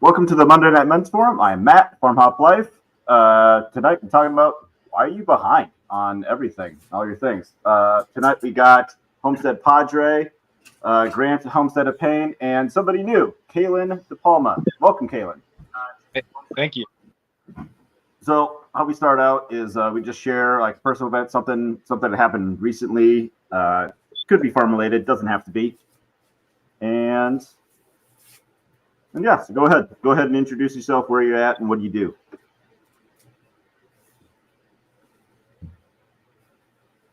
Welcome to the Monday Night Men's Forum. I'm Matt, FarmHopLife. Tonight we're talking about why are you behind on everything, all your things. Tonight we got Homestead Padre, Grant Homestead of Pain, and somebody new, Kaylin DePalma. Welcome, Kaylin. Thank you. So how we start out is we just share like personal event, something that happened recently. Could be farm related, doesn't have to be. And yeah, so go ahead and introduce yourself, where you're at, and what do you do.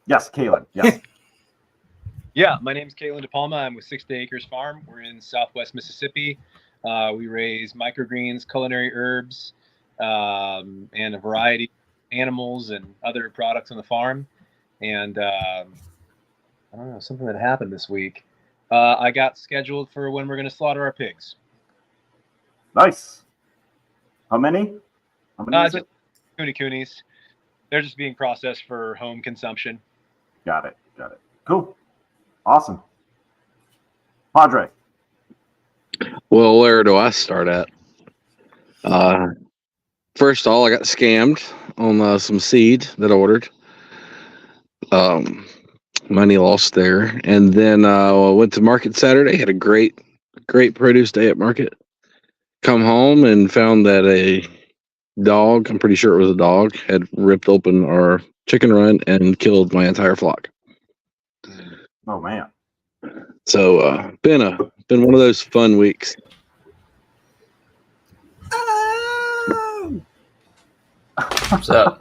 Yes, Kaylin. Yes. Yeah, my name is Kaylin DePalma. I'm with 6 Day Acres Farm. We're in Southwest Mississippi. We raise microgreens, culinary herbs, and a variety of animals and other products on the farm. And I don't know, something that happened this week. I got scheduled for when we're going to slaughter our pigs. Nice. How many? Just coonies. They're just being processed for home consumption. Got it. Cool. Awesome. Padre. Well, where do I start at? First of all, I got scammed on some seed that I ordered. Money lost there. And then I went to market Saturday, had a great produce day at market. Come home and found that a dog, I'm pretty sure it was a dog, had ripped open our chicken run and killed my entire flock. Oh man. So been one of those fun weeks. So,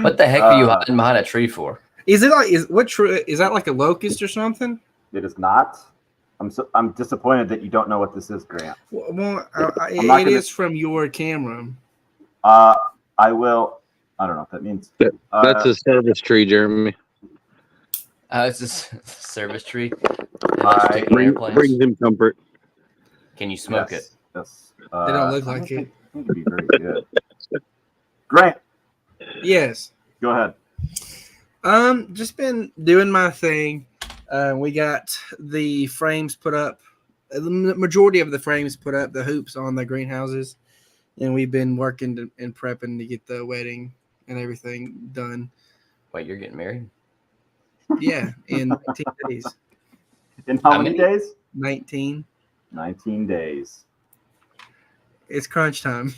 what the heck are you hiding behind a tree for? Is that like a locust or something? It is not. I'm disappointed that you don't know what this is, Grant. Well, it is from your camera. I will. I don't know what that means. That's a service tree, Jeremy. It's a service tree. Brings him comfort. Can you smoke it? Yes. They don't look like it. It would be very good. Grant. Yes. Go ahead. Just been doing my thing. We got the frames put up. The majority of the frames put up, the hoops on the greenhouses, and we've been working and prepping to get the wedding and everything done. Wait, you're getting married? Yeah, in 19 days. In how many days? 19. 19 days. It's crunch time.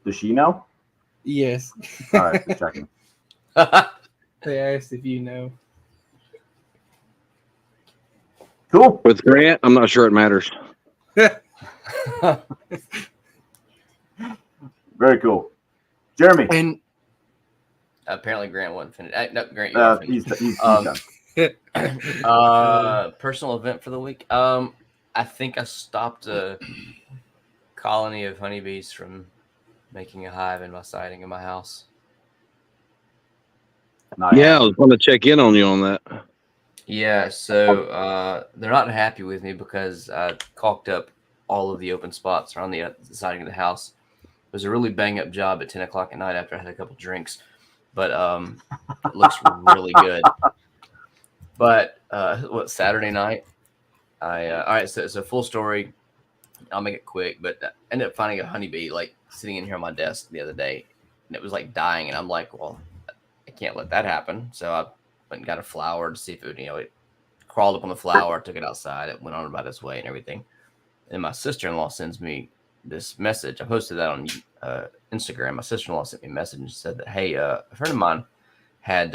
Does she know? Yes. All right, just checking. They asked if you know. Cool. With Grant, I'm not sure it matters. Very cool. Jeremy. And apparently Grant wasn't finished. No, Grant, you weren't finished. He's done. Personal event for the week. I think I stopped a colony of honeybees from making a hive in my siding in my house. Nice. Yeah, I was going to check in on you on that. Yeah, so they're not happy with me because I caulked up all of the open spots around the siding of the house. It was a really bang-up job at 10 o'clock at night after I had a couple drinks, but it looks really good. But Saturday night, all right, so full story. I'll make it quick, but I ended up finding a honeybee like sitting in here on my desk the other day, and it was like dying, and I'm like, well, I can't let that happen. So I went and got a flower to see if it, it crawled up on the flower, took it outside, it went on about its way and everything. And my sister-in-law sends me this message. I posted that on Instagram. My sister-in-law sent me a message and said that, hey, a friend of mine had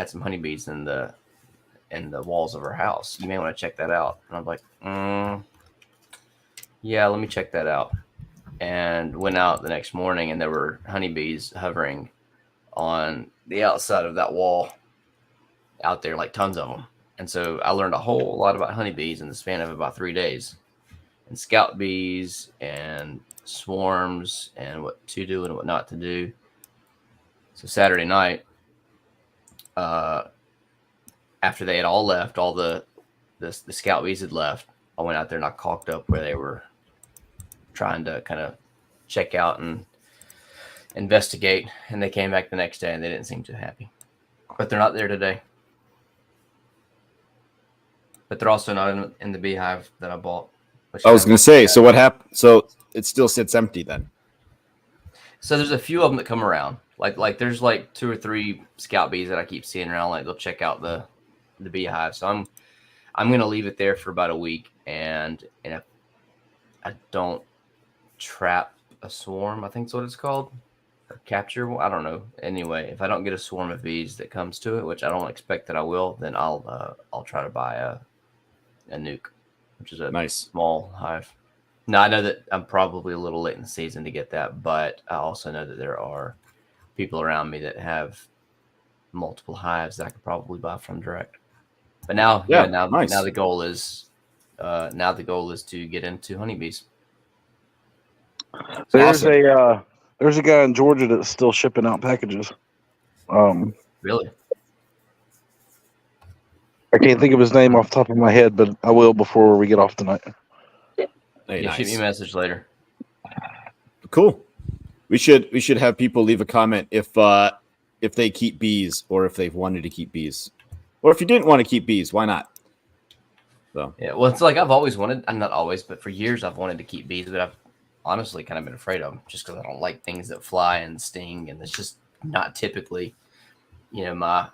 some honeybees in the walls of her house. You may want to check that out. And I'm like, yeah, let me check that out. And went out the next morning, and there were honeybees hovering on the outside of that wall out there, like tons of them. And so I learned a whole lot about honeybees in the span of about 3 days, and scout bees and swarms and what to do and what not to do. So Saturday night, after they had all left, all the scout bees had left, I went out there and I caulked up where they were trying to kind of check out and investigate, and they came back the next day and they didn't seem too happy. But they're not there today. But they're also not in the beehive that I bought. Which I was kinda going to say, so what happened? So it still sits empty then. So there's a few of them that come around. Like there's like 2 or 3 scout bees that I keep seeing around. Like they'll check out the beehive. So I'm gonna leave it there for about a week, and if I don't trap a swarm, I think that's what it's called, or capture. I don't know. Anyway, if I don't get a swarm of bees that comes to it, which I don't expect that I will, then I'll try to buy a nuke, which is a Nice. small hive. Now, I know that I'm probably a little late in the season to get that, but I also know that there are people around me that have multiple hives that I could probably buy from direct. But now, nice. now the goal is to get into honeybees. There's Awesome. there's a guy in Georgia that's still shipping out packages. Really? I can't think of his name off the top of my head, but I will before we get off tonight. Hey, Yeah, nice. shoot me a message later. Cool. We should have people leave a comment if they keep bees or if they've wanted to keep bees, or if you didn't want to keep bees, why not? So Yeah, well, it's like I've always wanted. I'm not always, but for years I've wanted to keep bees, but I've honestly kind of been afraid of them just because I don't like things that fly and sting, and it's just not typically, my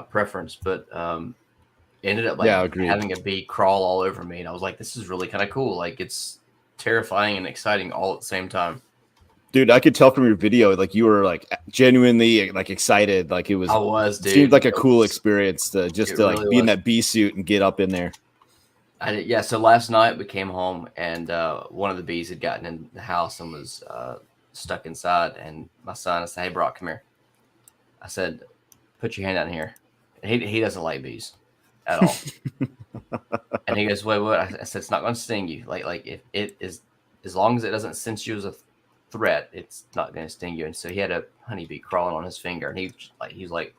preference. But ended up agreed. having a bee crawl all over me, and I was like, this is really kind of cool. Like it's terrifying and exciting all at the same time. Dude, I could tell from your video, like you were like genuinely like excited, like it was. I was, dude. It seemed like a cool experience to really be in was. that bee suit and get up in there. So last night we came home and one of the bees had gotten in the house and was stuck inside. And my son, I said, "Hey, Brock, come here." I said, "Put your hand down here." And he doesn't like bees at all. And he goes, "Wait, what?" I said, "It's not going to sting you. Like if it is, as long as it doesn't sense you as a threat, it's not going to sting you." And so he had a honeybee crawling on his finger, and he was like,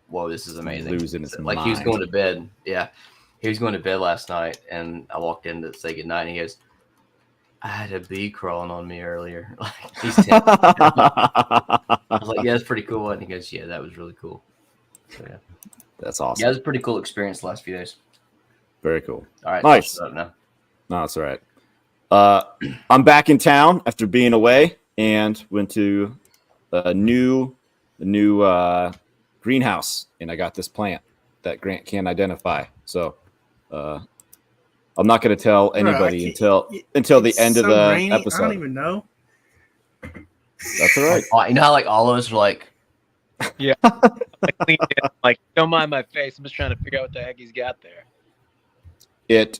"Whoa, this is amazing!" Losing his Like mind. he was going to bed. Yeah. He was going to bed last night, and I walked in to say goodnight, and he goes, "I had a bee crawling on me earlier." Like he's 10. I was like, "Yeah, that's pretty cool." And he goes, "Yeah, that was really cool." So yeah, That's awesome. yeah, it was a pretty cool experience the last few days. Very cool. All right, Nice. so shut up now. No, it's all right. I'm back in town after being away and went to a new greenhouse, and I got this plant that Grant can't identify. So I'm not going to tell anybody until the end of the rainy, episode. I don't even know. That's all right. You know how like all of us were like, Yeah. Like, don't mind my face. I'm just trying to figure out what the heck he's got there. It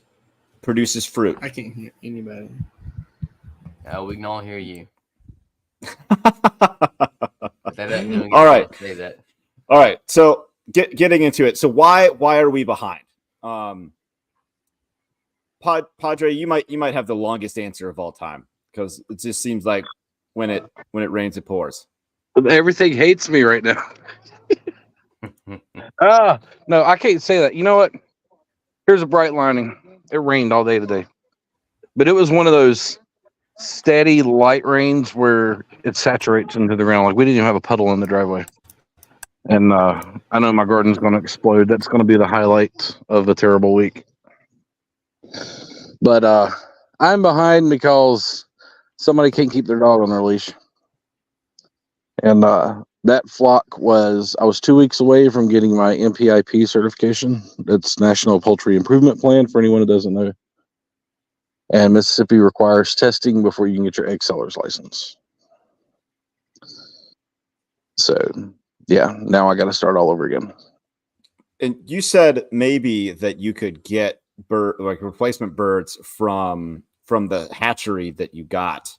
produces fruit. I can't hear anybody. "Oh, we can all hear you." All right. Say that. All right. So getting into it. So why are we behind? Padre, you might have the longest answer of all time, because it just seems like when it rains, it pours. Everything hates me right now. No, I can't say that. You know what? Here's a bright lining. It rained all day today, but it was one of those steady light rains where it saturates into the ground. Like we didn't even have a puddle in the driveway. And I know my garden's going to explode. That's going to be the highlight of a terrible week. But I'm behind because somebody can't keep their dog on their leash. And that flock I was 2 weeks away from getting my MPIP certification. That's National Poultry Improvement Plan for anyone who doesn't know. And Mississippi requires testing before you can get your egg seller's license. So, yeah, now I got to start all over again. And you said maybe that you could get replacement birds from the hatchery that you got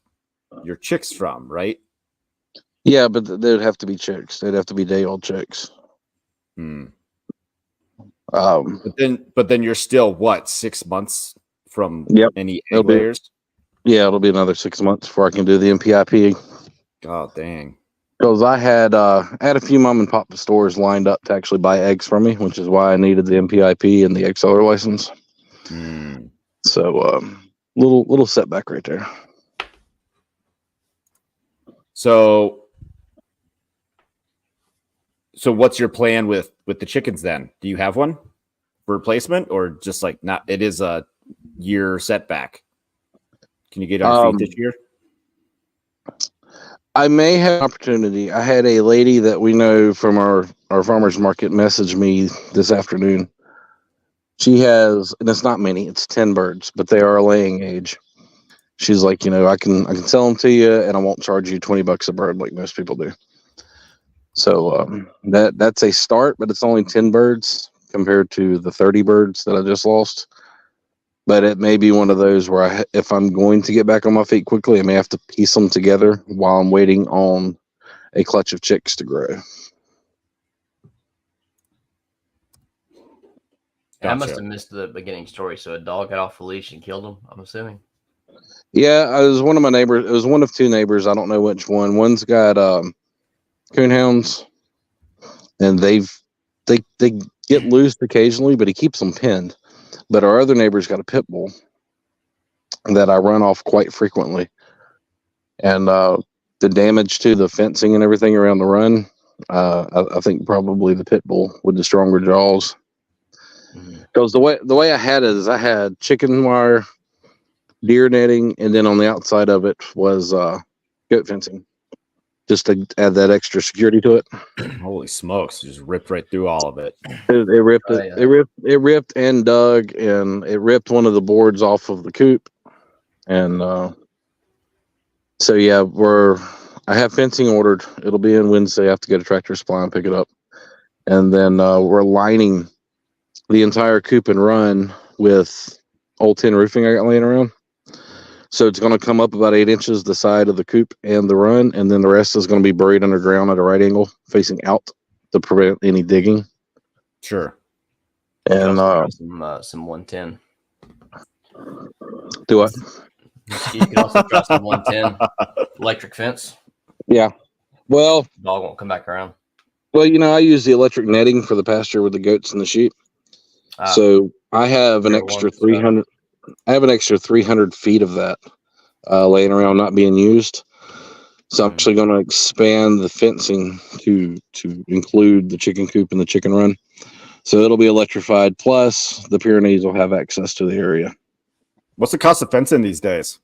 your chicks from, right? Yeah, but they'd have to be chicks. They'd have to be day-old chicks. But then you're still 6 months from any egg layers? It'll be another 6 months before I can do the MPIP. God dang. Because I had a few mom and pop stores lined up to actually buy eggs from me, which is why I needed the MPIP and the egg seller license. So little setback right there. So what's your plan with the chickens then? Do you have one for replacement, or just like not? It is a year setback? Can you get on your feet this year? I may have an opportunity. I had a lady that we know from our farmers market message me this afternoon. She has, and it's not many, it's 10 birds, but they are a laying age. She's like, I can sell them to you and I won't charge you $20 a bird like most people do. So that's a start, but it's only 10 birds compared to the 30 birds that I just lost. But it may be one of those where if I'm going to get back on my feet quickly, I may have to piece them together while I'm waiting on a clutch of chicks to grow. I must have missed the beginning story. So a dog got off a leash and killed him, I'm assuming. Yeah, it was one of my neighbors. It was one of two neighbors. I don't know which one. One's got coonhounds, and they get loose occasionally, but he keeps them pinned. But our other neighbor's got a pit bull that I run off quite frequently. And the damage to the fencing and everything around the run, I think probably the pit bull with the stronger jaws. Because the way I had it is I had chicken wire, deer netting, and then on the outside of it was goat fencing, just to add that extra security to it. Holy smokes! Just ripped right through all of it. It ripped it. Yeah. It ripped and dug, and it ripped one of the boards off of the coop. And so yeah, I have fencing ordered. It'll be in Wednesday. I have to get a Tractor Supply and pick it up, and then we're lining the entire coop and run with old tin roofing I got laying around. So it's going to come up about 8 inches the side of the coop and the run, and then the rest is going to be buried underground at a right angle, facing out to prevent any digging. Sure. And some 110. Do what? You can also try some 110 electric fence. Yeah. Well, dog won't come back around. Well, I use the electric netting for the pasture with the goats and the sheep. So I have an extra 300. I have an extra 300 feet of that laying around not being used. So I'm actually going to expand the fencing to include the chicken coop and the chicken run. So it'll be electrified. Plus, the Pyrenees will have access to the area. What's the cost of fencing these days?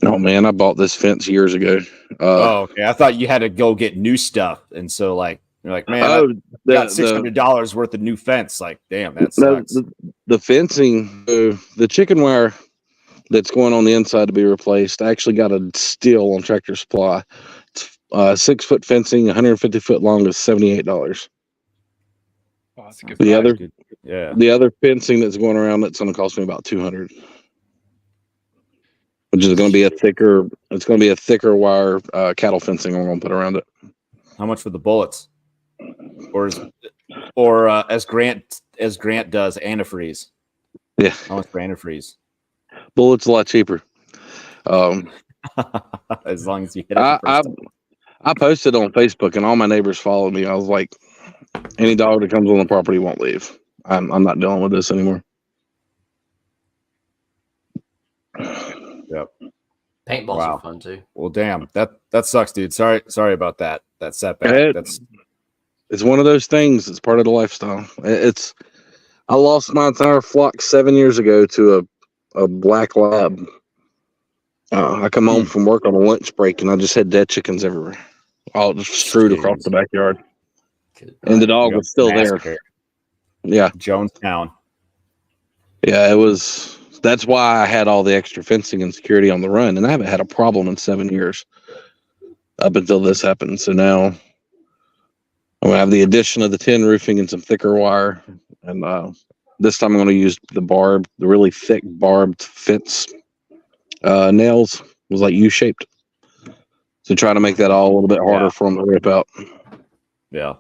Oh man, I bought this fence years ago. Okay. I thought you had to go get new stuff, and so you're like, man, I got $600 worth of new fence. Like, damn, that sucks. The fencing, the chicken wire that's going on the inside to be replaced. I actually got a steal on Tractor Supply. It's 6-foot fencing, 150 foot long, is $78. Oh, that's a good price. Yeah. The other fencing that's going around, that's going to cost me about $200, which is going to be a thicker. It's going to be a thicker wire cattle fencing I'm going to put around it. How much for the bullets? Or as Grant does, antifreeze. Yeah. How much for antifreeze? Bullets a lot cheaper. As long as you hit it. I posted on Facebook and all my neighbors followed me. I was like, any dog that comes on the property won't leave. I'm not dealing with this anymore. Yep. Paintballs are fun too. Well, damn, that sucks, dude. Sorry about that setback. It's one of those things. It's part of the lifestyle. I lost my entire flock 7 years ago to a black lab. I come home from work on a lunch break and I just had dead chickens everywhere, all just strewed across the backyard. And the dog was still there. Yeah, Jonestown. Yeah, it was. That's why I had all the extra fencing and security on the run, and I haven't had a problem in 7 years up until this happened. So now I'm gonna have the addition of the tin roofing and some thicker wire, and this time I'm going to use the really thick barbed fence nails. It was like U-shaped, to try to make that all a little bit harder for them to rip out. Yeah.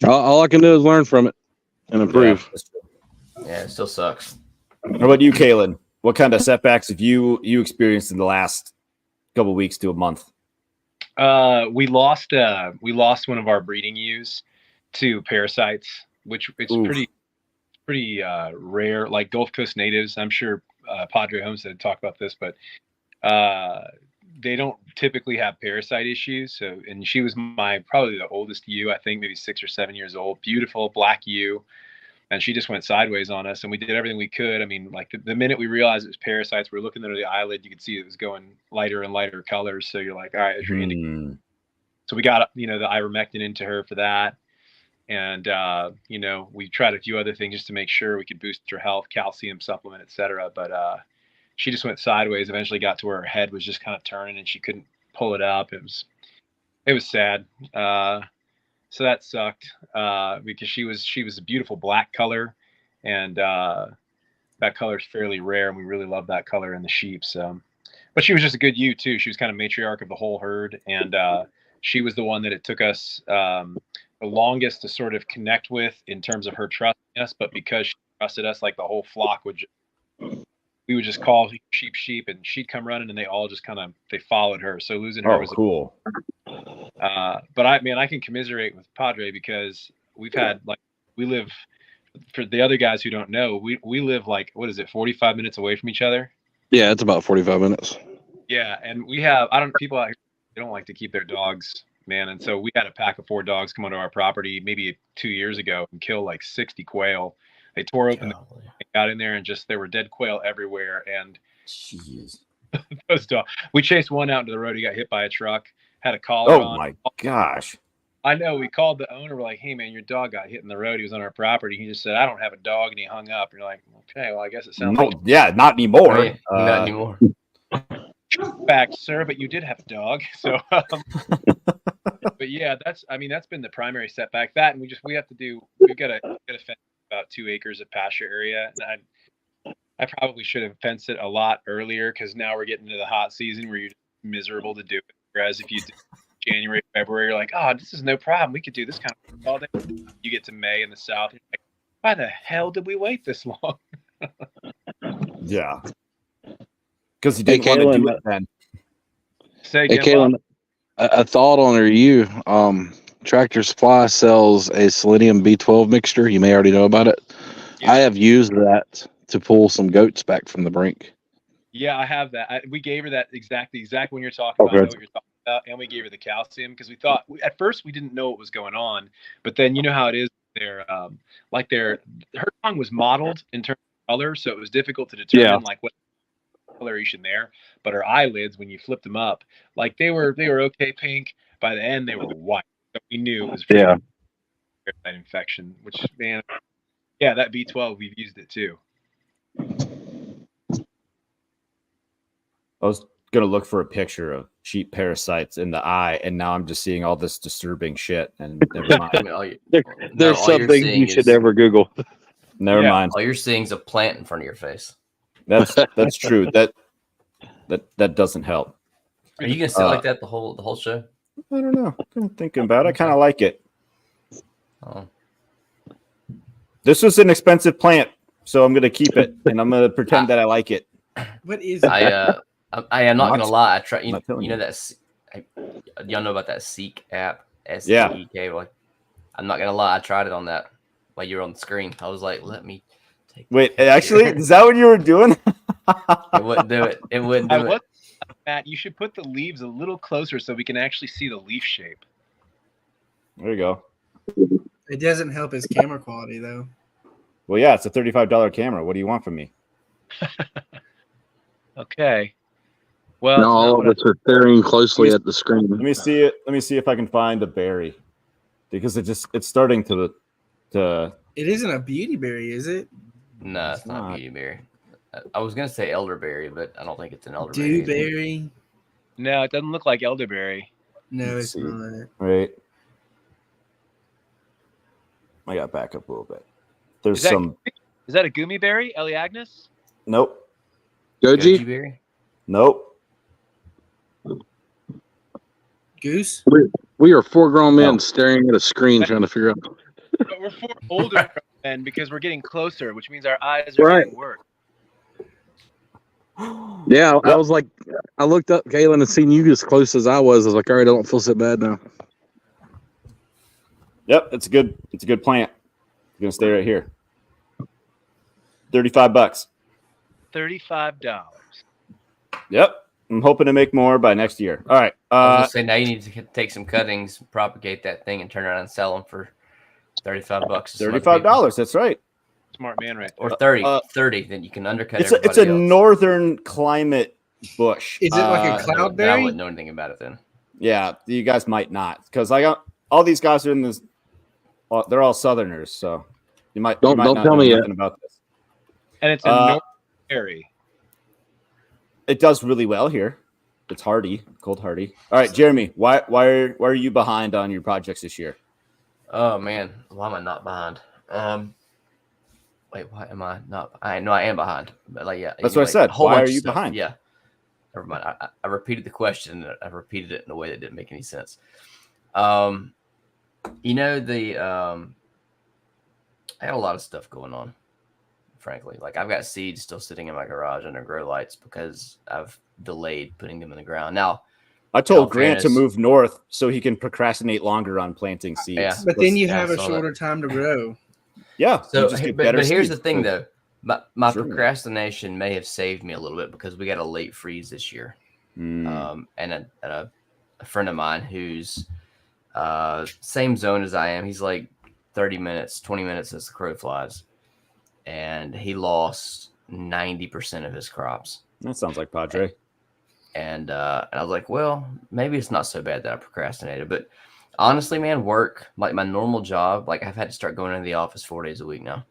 All I can do is learn from it and improve. Yeah, it still sucks. How about you, Kaylin? What kind of setbacks have you experienced in the last couple of weeks to a month? We lost one of our breeding ewes to parasites, which it's pretty rare. Like Gulf Coast natives, I'm sure Padre Homestead talked about this, but they don't typically have parasite issues. So, and she was probably the oldest ewe, I think maybe 6 or 7 years old. Beautiful black ewe. and she just went sideways on us, and we did everything we could. I mean, like the minute we realized it was parasites, we were looking under the eyelid, you could see it was going lighter and lighter colors. So you're like, all right, it's your indicator. So we got, the ivermectin into her for that. And, we tried a few other things just to make sure we could boost her health, calcium supplement, etc. But she just went sideways, eventually got to where her head was just kind of turning and she couldn't pull it up. It was sad. So that sucked because she was a beautiful black color, and that color is fairly rare, and we really love that color in the sheep. So, but she was just a good ewe too. She was kind of matriarch of the whole herd, and she was the one that it took us the longest to sort of connect with in terms of her trusting us. But because she trusted us, like the whole flock we would just call sheep, and she'd come running, and they all just they followed her. So losing her was cool. But I can commiserate with Padre because we've had we live, for the other guys who don't know, we live 45 minutes away from each other. Yeah, it's about 45 minutes. Yeah, and we have people out here, they don't like to keep their dogs, man, and so we had a pack of 4 dogs come onto our property maybe 2 years ago and kill 60 quail. They tore open got in there, and there were dead quail everywhere. And jeez, those dogs. We chased one out into the road. He got hit by a truck. Had a collar on. Oh my gosh! I know. We called the owner. We're like, "Hey man, your dog got hit in the road. He was on our property." He just said, "I don't have a dog," and he hung up. And you're like, "Okay, well, I guess it sounds like not anymore. Right. Not anymore." Back, sir, but you did have a dog. So, but yeah, that's been the primary setback. That, and we've got to fence about 2 acres of pasture area, and I probably should have fenced it a lot earlier, because now we're getting into the hot season where you're miserable to do it. Whereas if you do January, February, you're like, oh, this is no problem. We could do this kind of thing all day. You get to May in the South, and you're like, why the hell did we wait this long? Yeah. Because you didn't want to do it then. Say Hey, again, Caitlin, a thought on you. Tractor Supply sells a selenium B12 mixture. You may already know about it. Yeah. I have used that to pull some goats back from the brink. Yeah, I have that. We gave her that exactly when you're talking about. I know what you're talking about, and we gave her the calcium because we thought at first we didn't know what was going on, but then you know how it is. Her tongue was mottled in terms of color, so it was difficult to determine what coloration there. But her eyelids, when you flipped them up, they were okay pink. By the end, they were white. So we knew it was parasite infection. Which, man, yeah, that B12, we've used it too. I was gonna look for a picture of sheep parasites in the eye, and now I'm just seeing all this disturbing shit. And never mind. There's something you should never Google. Never mind. All you're seeing is a plant in front of your face. That's true. That doesn't help. Are you gonna sit like that the whole show? I don't know. I'm thinking about it. I kind of like it. Oh. This was an expensive plant, so I'm gonna keep it, and I'm gonna pretend that I like it. What is it? I am not gonna lie. I try. You know that. Y'all know about that Seek app? SEEK. Like, I'm not gonna lie. I tried it on that while you were on the screen. I was like, let me take. Wait, actually, is that what you were doing? It wouldn't do it. It wouldn't do it. Matt, you should put the leaves a little closer so we can actually see the leaf shape. There you go. It doesn't help his camera quality though. Well, yeah, it's a $35 camera. What do you want from me? Okay. Well, no, all of us are staring closely at the screen. Let me see it. Let me see if I can find the berry, because it's starting to. It isn't a beauty berry, is it? No, it's not beauty berry. I was gonna say elderberry, but I don't think it's an elderberry. Dewberry? No, it doesn't look like elderberry. No, it's not. Right. I got back up a little bit. There's Is that a gummy berry, Eliagnus? Nope. Goji berry? Nope. Goose? We are 4 grown men staring at a screen trying to figure out. But we're 4 older men because we're getting closer, which means our eyes are getting worse. Yeah, I was like, I looked up, Kaylin, and seen you as close as I was. I was like, all right, I don't feel so bad now. Yep, it's a good plant. It's gonna stay right here. $35. $35. Yep, I'm hoping to make more by next year. All right. I was gonna say now you need to take some cuttings, propagate that thing, and turn around and sell them for $35. $35. That's right. Smart man, right or there. 30, then you can undercut It's everybody a else. northern climate bush. Is it like a Then I cloudberry? wouldn't know anything about it then. Yeah, you guys might not, because I got all these guys are in this. They're all Southerners, so you might Don't not tell know me yet. nothing about this. And it's a north berry. It does really well here. It's hardy, cold hardy. All right, Jeremy, why are you behind on your projects this year? Oh man, why am I not behind? Wait, why am I not? I know I am behind, but like, yeah, That's what I said. a whole Why bunch are of you stuff. behind? Yeah, never mind. I repeated the question. I repeated it in a way that didn't make any sense. You know I got a lot of stuff going on. Frankly, like I've got seeds still sitting in my garage under grow lights because I've delayed putting them in the ground. Now, I told Grant to fairness- move north so he can procrastinate longer on planting seeds. Yeah. But then you Yeah, have I a saw shorter time to grow. Yeah, So, you just get better but here's seeds. the thing, though. My Sure. procrastination may have saved me a little bit because we got a late freeze this year. Mm. And a friend of mine who's same zone as I am, he's like 30 minutes, 20 minutes as the crow flies. And he lost 90% of his crops. That sounds like Padre. And I was like, well, maybe it's not so bad that I procrastinated. But honestly, man, work, like my normal job, like I've had to start going into the office 4 days a week now.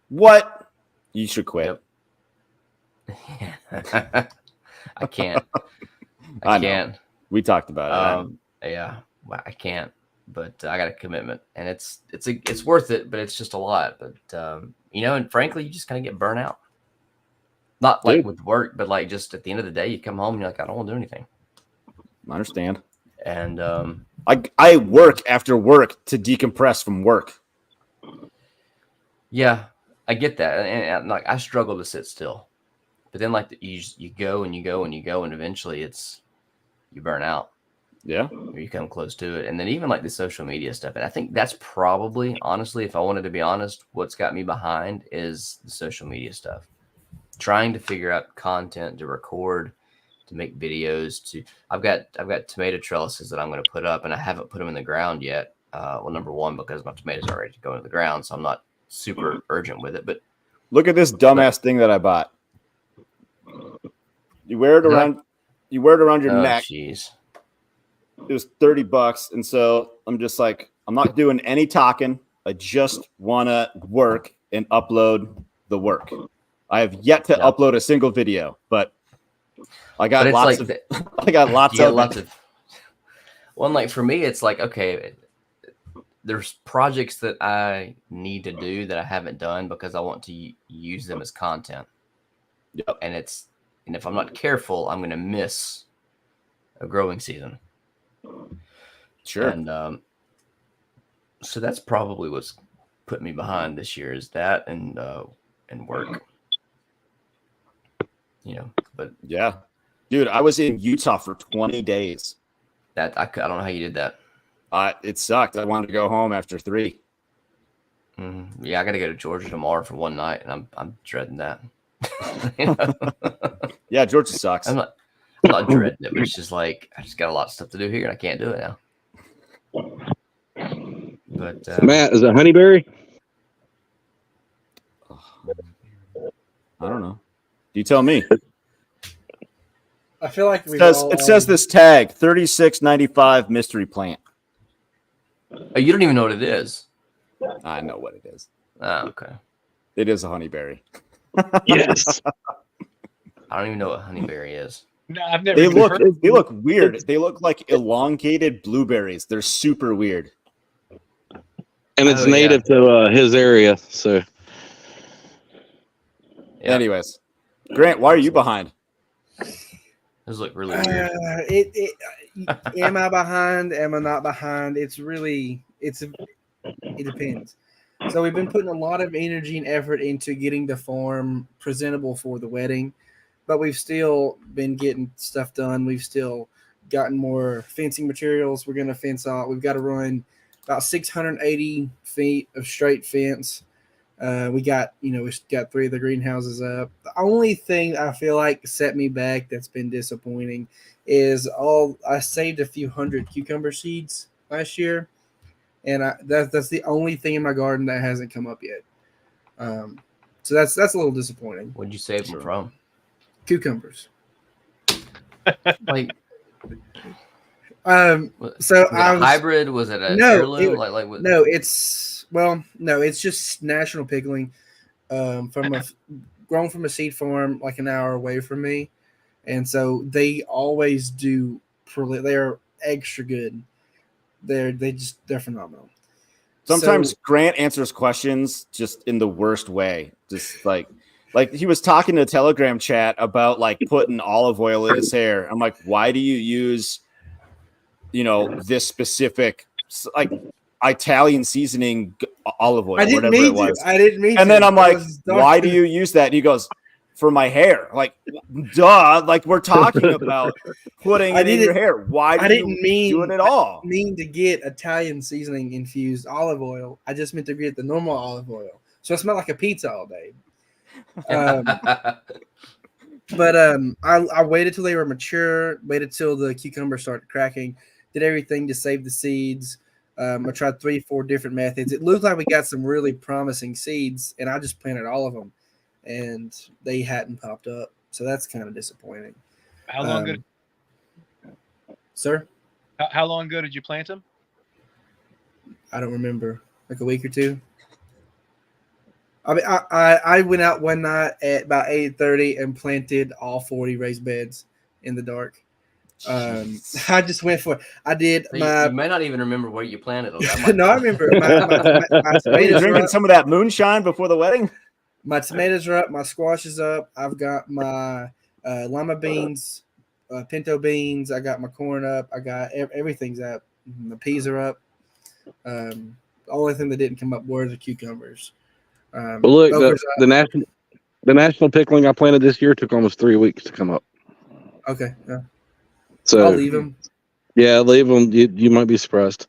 What? You should quit. Yep. I can't. I know. can't. We talked about it. Yeah, well, I can't. But I got a commitment, and it's worth it. But it's just a lot. But and frankly, you just kind of get burnt out. Not like with work, but like just at the end of the day, you come home and you're like, I don't want to do anything. I understand. And I work after work to decompress from work. yeah, I get that, and like I struggle to sit still. But then like you go and you go and you go, and eventually you burn out. Yeah. Or you come close to it. And then even like the social media stuff. And I think that's probably, honestly, if I wanted to be honest, what's got me behind is the social media stuff. Trying to figure out content to record, to make videos. I've got tomato trellises that I'm going to put up, and I haven't put them in the ground yet. Well, number one, because my tomatoes are ready to go into the ground, so I'm not super urgent with it. But look at this dumbass thing that I bought. You wear it around your neck. Jeez. It was $30, and so I'm just like, I'm not doing any talking. I just want to work and upload the work. I have yet to upload a single video, but I got lots of. I got lots of. Well, like for me, it's like, okay, there's projects that I need to do that I haven't done because I want to use them as content. Yep. And if I'm not careful, I'm going to miss a growing season. Sure. And so that's probably what's put me behind this year is that and work. But yeah, dude, I was in Utah for 20 days. That I don't know how you did that. It sucked. I wanted to go home after 3. Mm-hmm. Yeah, I got to go to Georgia tomorrow for one night, and I'm dreading that. Yeah, Georgia sucks. I'm not dreading it, but it's just like I just got a lot of stuff to do here, and I can't do it now. But Matt, is it honeyberry? I don't know. You tell me. I feel like it says this tag 3695 mystery plant. Oh, you don't even know what it is. I know what it is. Oh, okay. It is a honeyberry. Yes. I don't even know what honeyberry is. No, I've never. They even look. heard They look weird. They look like elongated blueberries. They're super weird. And it's native to his area. So, Yeah. Anyways, Grant, why are you behind? Those look really weird. Am I behind? Am I not behind? It depends. So we've been putting a lot of energy and effort into getting the farm presentable for the wedding, but we've still been getting stuff done. We've still gotten more fencing materials. We're going to fence out. We've got to run about 680 feet of straight fence. We got 3 of the greenhouses up. The only thing I feel like set me back that's been disappointing is I saved a few hundred cucumber seeds last year, and that's the only thing in my garden that hasn't come up yet. So that's a little disappointing. What'd you save them from? Cucumbers. Like, So was it I a was hybrid? Was it an No, heirloom? it- Like what? no, it's just national pickling. Grown from a seed farm like an hour away from me, and so they always do. They're extra good. They're phenomenal. Sometimes So- Grant answers questions just in the worst way. Just like he was talking to Telegram chat about like putting olive oil in his hair. I'm like, why do you use, this specific like Italian seasoning olive oil, I didn't whatever mean it was? to. I didn't mean And to. then I'm It like, was dark. why do you use that? And he goes, for my hair. Like, duh. Like we're talking about putting I it in your didn't- hair. Why do I you didn't mean do it at all? mean to get Italian seasoning infused olive oil. I just meant to get the normal olive oil. So it smelled like a pizza all day. But I waited till they were mature, waited till the cucumbers started cracking, did everything to save the seeds. I tried 3-4 different methods. It looked like we got some really promising seeds, and I just planted all of them, and they hadn't popped up. So that's kind of disappointing. How long ago? Sir? How long ago did you plant them? I don't remember. Like a week or two. I mean, I went out one night at about 8:30 and planted all 40 raised beds in the dark. I just went for it. I did So my. you may not even remember where you planted them. That might- No, I remember my Were you tomatoes are drinking up. some of that moonshine before the wedding? My tomatoes are up. My squash is up. I've got my lima beans, pinto beans. I got my corn up. I got everything's up. The peas are up. The only thing that didn't come up were the cucumbers. But look, Okra's the national pickling I planted this year took almost 3 weeks to come up. okay. Yeah. So I'll leave them. Yeah, leave them. You might be surprised.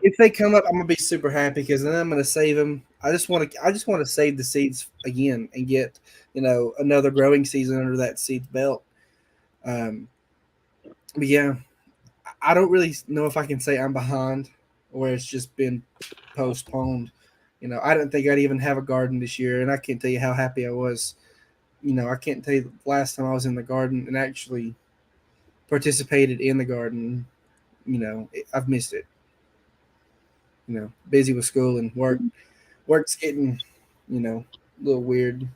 If they come up, I'm gonna be super happy because then I'm gonna save them. I just want to save the seeds again and get another growing season under that seed's belt. But yeah, I don't really know if I can say I'm behind or it's just been postponed. I didn't think I'd even have a garden this year, and I can't tell you how happy I was. I can't tell you the last time I was in the garden and actually participated in the garden. I've missed it. Busy with school and work. Work's getting, a little weird.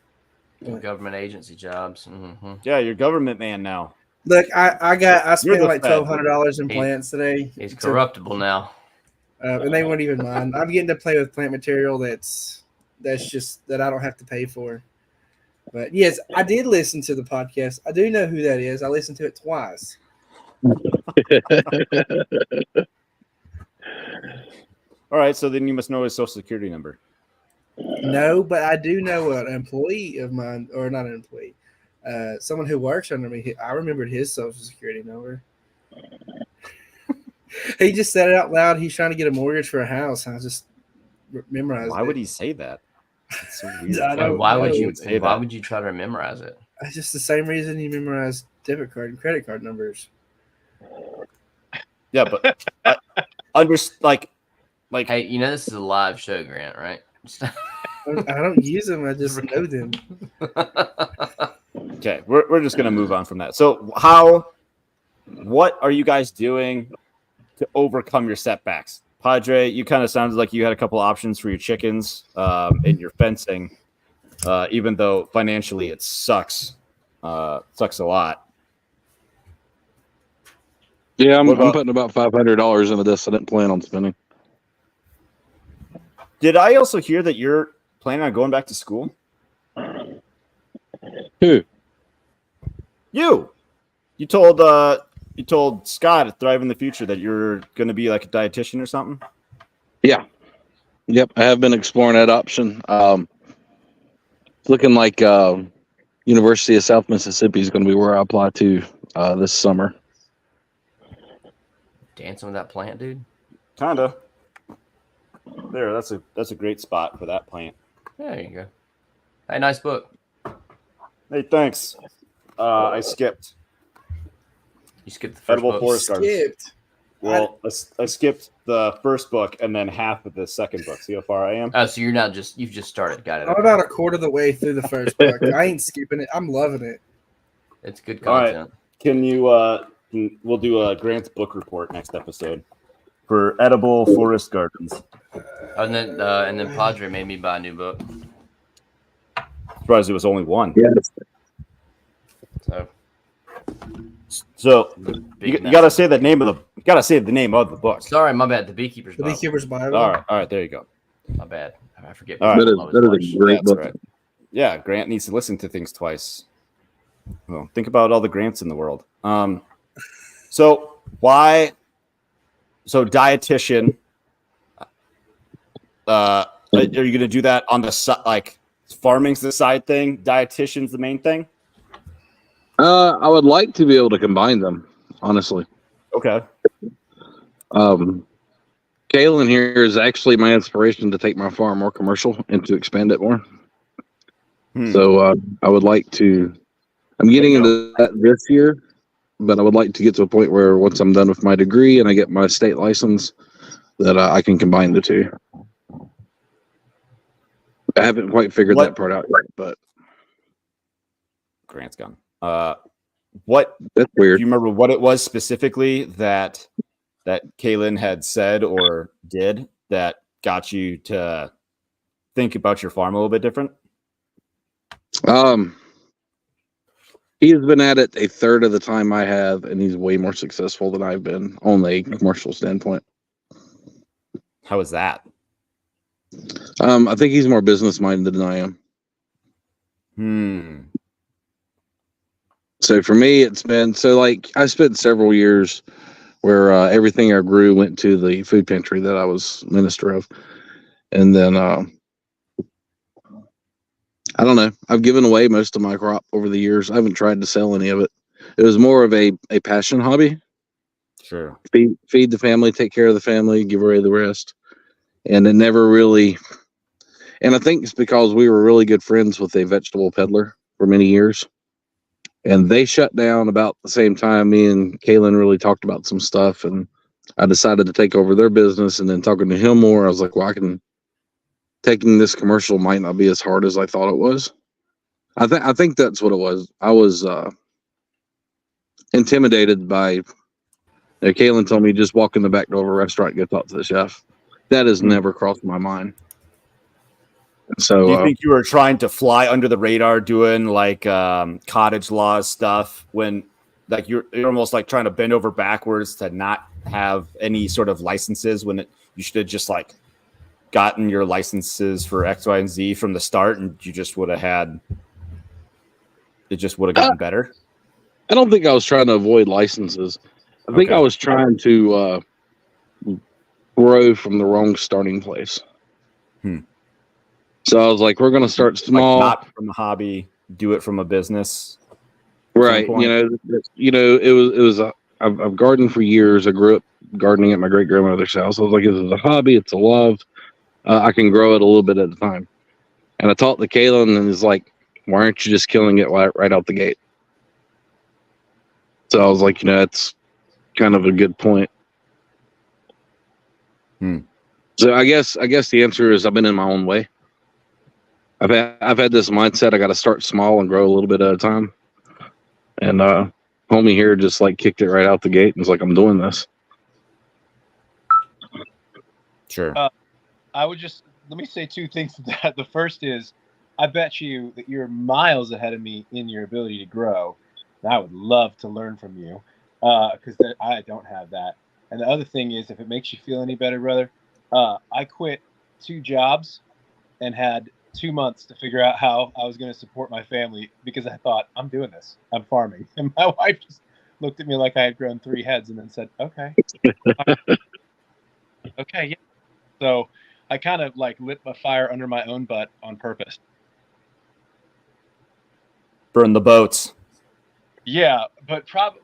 Government agency jobs. Mm-hmm. Yeah, you're government man now. Look, I spent the like Fed. $1,200 in plants today. He's corruptible now. And they won't even mind. I'm getting to play with plant material that's just that I don't have to pay for. But yes, I did listen to the podcast. I do know who that is. I listened to it twice. All right, so then you must know his social security number. No, but I do know an employee of mine, or not an employee, someone who works under me. I remembered his social security number. He just said it out loud. He's trying to get a mortgage for a house. I just memorized Why it. would he say that? It's so weird. I don't Why know. would you? Say Why that. would you try to memorize it? It's just the same reason you memorize debit card and credit card numbers. Yeah, but like, Hey, this is a live show, Grant, right? I don't use them. I just know them. okay, we're just gonna move on from that. So what are you guys doing to overcome your setbacks? Padre, you kind of sounded like you had a couple options for your chickens and your fencing, even though financially it sucks a lot. Yeah, I'm What about- putting about $500 into this. I didn't plan on spending. Did I also hear that you're planning on going back to school? Who? You told Scott at Thrive in the Future that you're going to be like a dietitian or something. Yeah. Yep. I have been exploring that option. It's looking like University of South Mississippi is going to be where I apply to this summer. Dancing with that plant, dude. Kinda. There, that's a great spot for that plant. There you go. Hey, nice book. Hey, thanks. I skipped. You skipped the first Edible book. Forest Gardens. Skipped. Well, I skipped the first book and then half of the second book. See how far I am? Oh, so you've just started. Got it. I'm about a quarter of the way through the first book. I ain't skipping it. I'm loving it. It's good All right. content. Can you? We'll do a Grant's book report next episode for edible forest gardens. And then Padre made me buy a new book. Surprised it was only one. Yeah. So you gotta say the name of the book. Sorry, my bad. The Beekeeper's The Bible. Beekeeper's Bible. All right, there you go. My bad. I forget. All right. That is a great That's book. right. Yeah, Grant needs to listen to things twice. Well, think about all the Grants in the world. So why? So dietitian. Are you going to do that on the side? Like farming's the side thing. Dietitian's the main thing. I would like to be able to combine them, honestly. Okay. Kalen here is actually my inspiration to take my farm more commercial and to expand it more. So I would like to. I'm getting into that this year, but I would like to get to a point where once I'm done with my degree and I get my state license, that I can combine the two. I haven't quite figured that part out yet, but Grant's gone. What? That's weird. Do you remember what it was specifically that Kaylin had said or did that got you to think about your farm a little bit different? He has been at it a third of the time I have, and he's way more successful than I've been on a commercial standpoint. How is that? I think he's more business minded than I am. So for me, it's been like I spent several years where everything I grew went to the food pantry that I was minister of, and then I don't know. I've given away most of my crop over the years. I haven't tried to sell any of it. It was more of a passion hobby. Sure. Feed the family, take care of the family, give away the rest, and it never really. And I think it's because we were really good friends with a vegetable peddler for many years. And they shut down about the same time me and Kaylin really talked about some stuff. And I decided to take over their business. And then talking to him more, I was like, well, taking this commercial might not be as hard as I thought it was. I think that's what it was. I was intimidated by, Kaylin told me just walk in the back door of a restaurant and go talk to the chef. That has never crossed my mind. So do you think you were trying to fly under the radar doing like cottage laws stuff when like you're almost like trying to bend over backwards to not have any sort of licenses when you should have just like gotten your licenses for X, Y, and Z from the start and you just would have had it just would have gotten better? I don't think I was trying to avoid licenses. I think I was trying to grow from the wrong starting place. So I was like, we're going to start small. Like not from a hobby, do it from a business. Right. It was I've gardened for years. I grew up gardening at my great grandmother's house. I was like, this is a hobby. It's a love. I can grow it a little bit at a time. And I talked to Kaylin and he's like, why aren't you just killing it right out the gate? So I was like, that's kind of a good point. So I guess the answer is I've been in my own way. I've had this mindset. I got to start small and grow a little bit at a time. And homie here just like kicked it right out the gate and was like, I'm doing this. Sure. I would just let me say two things to that. The first is, I bet you that you're miles ahead of me in your ability to grow. And I would love to learn from you because I don't have that. And the other thing is, if it makes you feel any better, brother, I quit 2 jobs and had 2 months to figure out how I was going to support my family because I thought, I'm doing this. I'm farming. And my wife just looked at me like I had grown 3 heads and then said, okay. Okay, yeah. So I kind of like lit a fire under my own butt on purpose. Burn the boats. Yeah, but probably,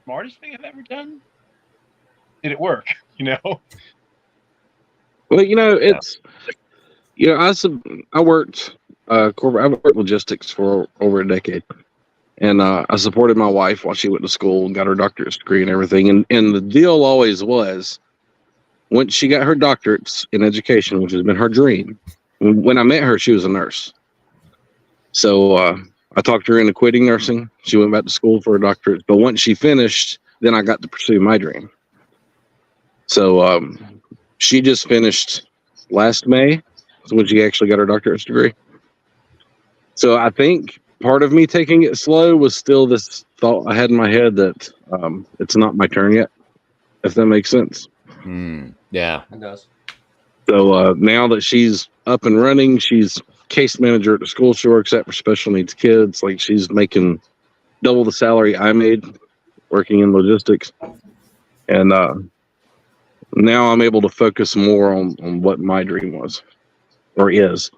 smartest thing I've ever done. Did it work? Well, it's, I worked corporate. I've worked logistics for over a decade, And I supported my wife while she went to school and got her doctorate degree and everything. And the deal always was, once she got her doctorates in education, which has been her dream, when I met her, she was a nurse. So I talked her into quitting nursing. She went back to school for her doctorate. But once she finished, then I got to pursue my dream. So she just finished last May, when she actually got her doctorate degree. So I think part of me taking it slow was still this thought I had in my head that it's not my turn yet, if that makes sense. Yeah. It does. So now that she's up and running, she's case manager at the school she works at for special needs kids. Like, she's making double the salary I made working in logistics. And now I'm able to focus more on what my dream was or is.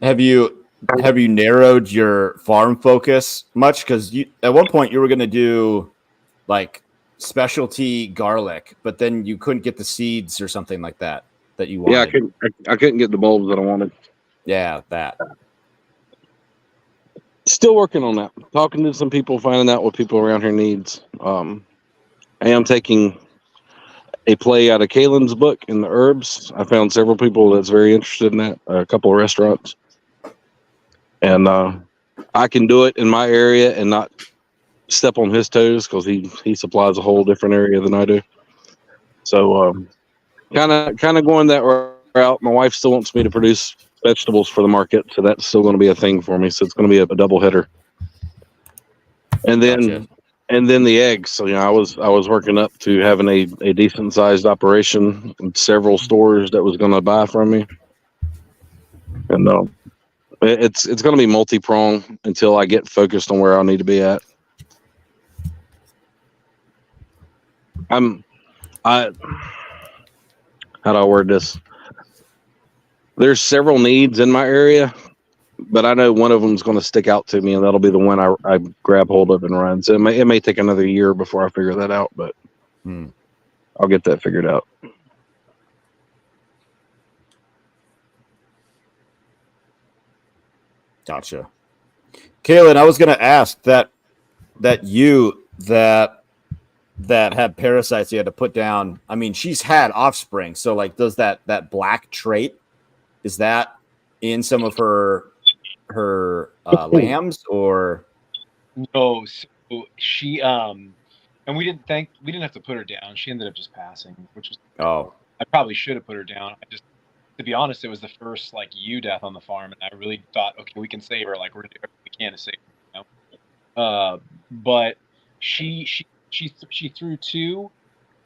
Have you narrowed your farm focus much? Because at one point you were going to do like specialty garlic, but then you couldn't get the seeds or something like that you wanted. Yeah, I couldn't get the bulbs that I wanted. Yeah, that. Still working on that. Talking to some people, finding out what people around here needs. I am taking a play out of Kaylin's book in the herbs. I found several people that's very interested in that. A couple of restaurants, and I can do it in my area and not step on his toes because he supplies a whole different area than I do. So kind of going that route. My wife still wants me to produce vegetables for the market, so that's still going to be a thing for me. So it's going to be a double header. And then Gotcha. and then the eggs. So I was working up to having a decent sized operation and several stores that was going to buy from me. And it's going to be multi-pronged until I get focused on where I need to be at. How do I word this? There's several needs in my area, but I know one of them is going to stick out to me, and that'll be the one I grab hold of and run. So it may take another year before I figure that out, but I'll get that figured out. Gotcha. Kaylin, I was going to ask that had parasites you had to put down. I mean, she's had offspring. So like, does that black trait, is that in some of her lambs or? No, so she and we didn't have to put her down. She ended up just passing, which was I probably should have put her down. To be honest, it was the first like ewe death on the farm, and I really thought, okay, we can save her. Like, we're gonna do everything we can to save her, but she threw two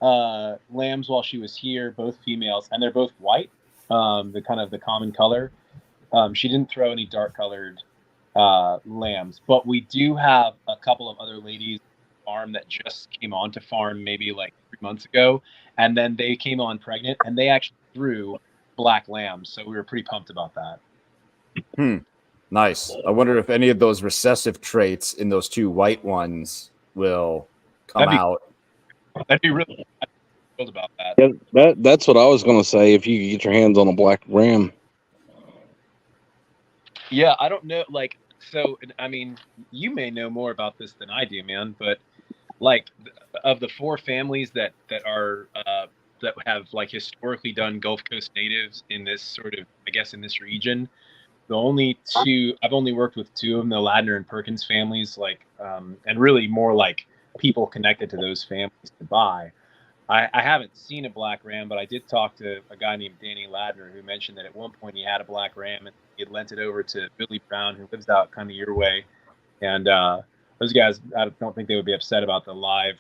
lambs while she was here, both females, and they're both white, the kind of the common color. She didn't throw any dark colored lambs, but we do have a couple of other ladies farm that just came on to farm maybe like 3 months ago, and then they came on pregnant, and they actually threw black lambs, so we were pretty pumped about that. Nice. I wonder if any of those recessive traits in those two white ones will come out. That'd be really thrilled about that. Yeah, that's what I was going to say. If you could get your hands on a black ram. Yeah, I don't know. Like, so, I mean, you may know more about this than I do, man. But like, of the four families that are that have like historically done Gulf Coast natives in this sort of, I guess, in this region, the only two I've only worked with two of them, the Ladner and Perkins families, like, and really more like people connected to those families to buy. I haven't seen a black ram, but I did talk to a guy named Danny Ladner who mentioned that at one point he had a black ram and he had lent it over to Billy Brown, who lives out kind of your way. And those guys, I don't think they would be upset about the live,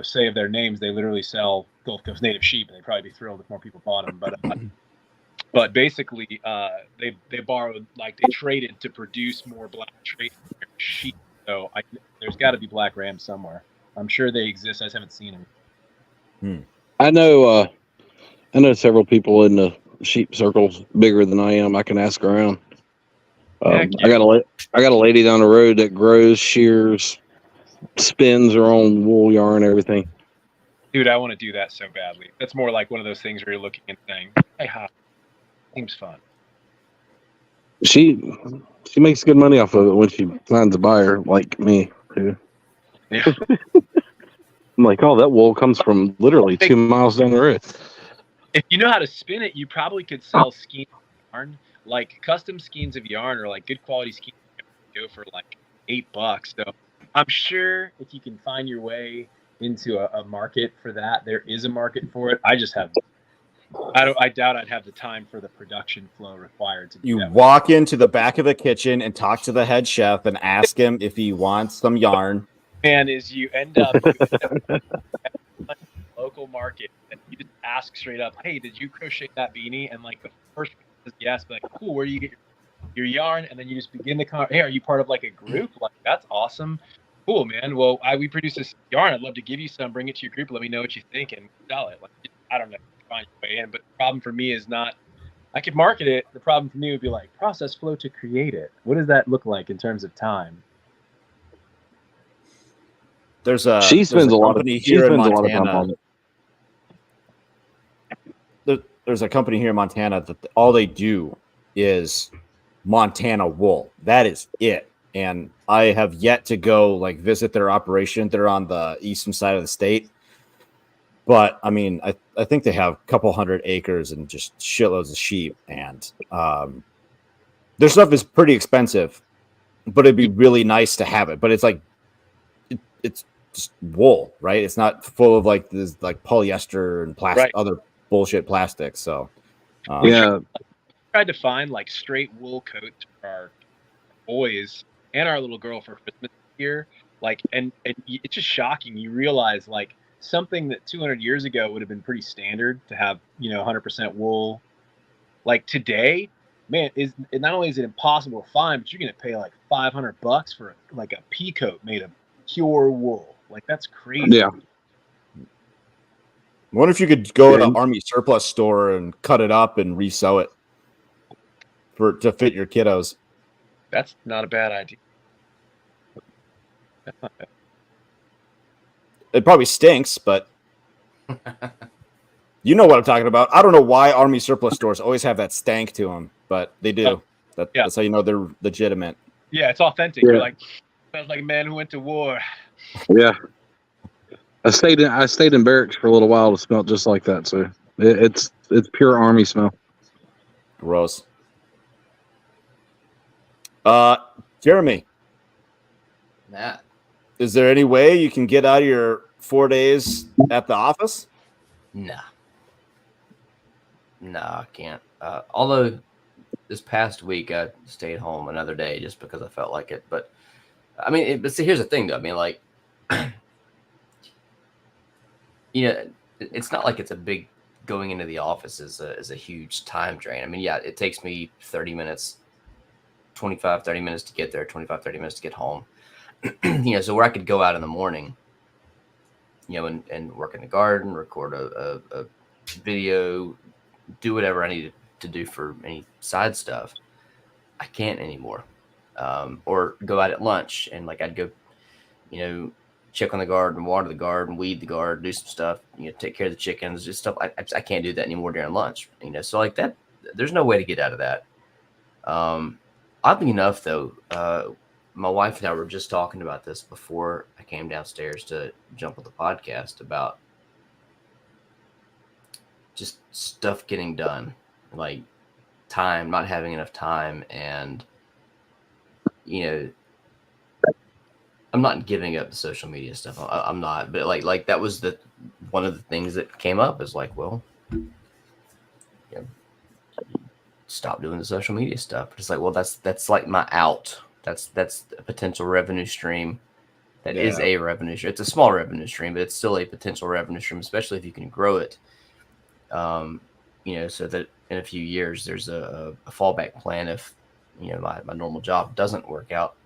say of their names. They literally sell Gulf Coast native sheep, and they'd probably be thrilled if more people bought them. But basically, they borrowed, like, they traded to produce more black traits in their sheep. So there's got to be black rams somewhere. I'm sure they exist. I just haven't seen them. I know several people in the sheep circles bigger than I am. I can ask around. I got a lady down the road that grows, shears, spins her own wool yarn, everything. Dude, I want to do that so badly. That's more like one of those things where you're looking and saying, "Hey, seems fun." She makes good money off of it when she finds a buyer like me. Too. Yeah. I'm like, oh, that wool comes from literally 2 miles down the road. If you know how to spin it, you probably could sell skeins of yarn. Like custom skeins of yarn or like good quality skeins go for like $8. So I'm sure if you can find your way into a market for that, there is a market for it. I just have I doubt I'd have the time for the production flow required to do You that. walk into the back of the kitchen and talk to the head chef and ask him if he wants some yarn. And is you end up local market and you just ask straight up, hey, did you crochet that beanie? And like the first person says yes, but like, cool, where do you get your yarn? And then you just begin the hey, are you part of like a group? Like that's awesome. Cool, man. Well, we produce this yarn. I'd love to give you some, bring it to your group, let me know what you think and sell it. Like I don't know, find your way in. But the problem for me is not I could market it. The problem for me would be like process flow to create it. What does that look like in terms of time? There's She spends a lot of company here in time Montana. on it. There's a company here in Montana that all they do is Montana wool. That is it. And I have yet to go like visit their operation. They're on the eastern side of the state. But I mean, I think they have a couple hundred acres and just shitloads of sheep. And their stuff is pretty expensive, but it'd be really nice to have it. But it's like it's just wool, right? It's not full of like this like polyester and plastic, Right. other bullshit plastics. So Yeah, Tried to find like straight wool coats for our boys and our little girl for Christmas here. Like, and it's just shocking. You realize like something that 200 years ago would have been pretty standard to have, 100% wool. Like today, man, not only is it impossible to find, but you're gonna pay like $500 for like a pea coat made of pure wool. Like that's crazy. yeah. I wonder if you could go to Yeah. an army surplus store and cut it up and resew it to fit your kiddos. That's not a bad idea. That's not bad. It probably stinks, but you know what I'm talking about. I don't know why army surplus stores always have that stank to them, but they do. Yeah. That's how you know they're legitimate. Yeah, it's authentic. Yeah. You're like, sounds like a man who went to war. Yeah. I stayed in barracks for a little while to smell just like that. So it's pure army smell. Gross. Jeremy, Matt. is there any way you can get out of your 4 days at the office? Nah, I can't. Although this past week I stayed home another day just because I felt like it. But I mean, but see, here's the thing, though. I mean, like, it's not like it's a big going into the office is a huge time drain. I mean, yeah, it takes me 30 minutes to get there, 25, 30 minutes to get home. So where I could go out in the morning, and work in the garden, record a video, do whatever I needed to do for any side stuff, I can't anymore. Or go out at lunch and like I'd go, check on the garden, water the garden, weed the garden, do some stuff, take care of the chickens, just stuff. I can't do that anymore during lunch, so like that, there's no way to get out of that. Oddly enough, though, my wife and I were just talking about this before I came downstairs to jump on the podcast about just stuff getting done, like time, not having enough time. And, I'm not giving up the social media stuff. I'm not, but like that was one of the things that came up is like, well, stop doing the social media stuff. But it's like, well, that's like my out. That's a potential revenue stream. That is a revenue stream. It's a small revenue stream, but it's still a potential revenue stream, especially if you can grow it. So that in a few years there's a fallback plan if my normal job doesn't work out.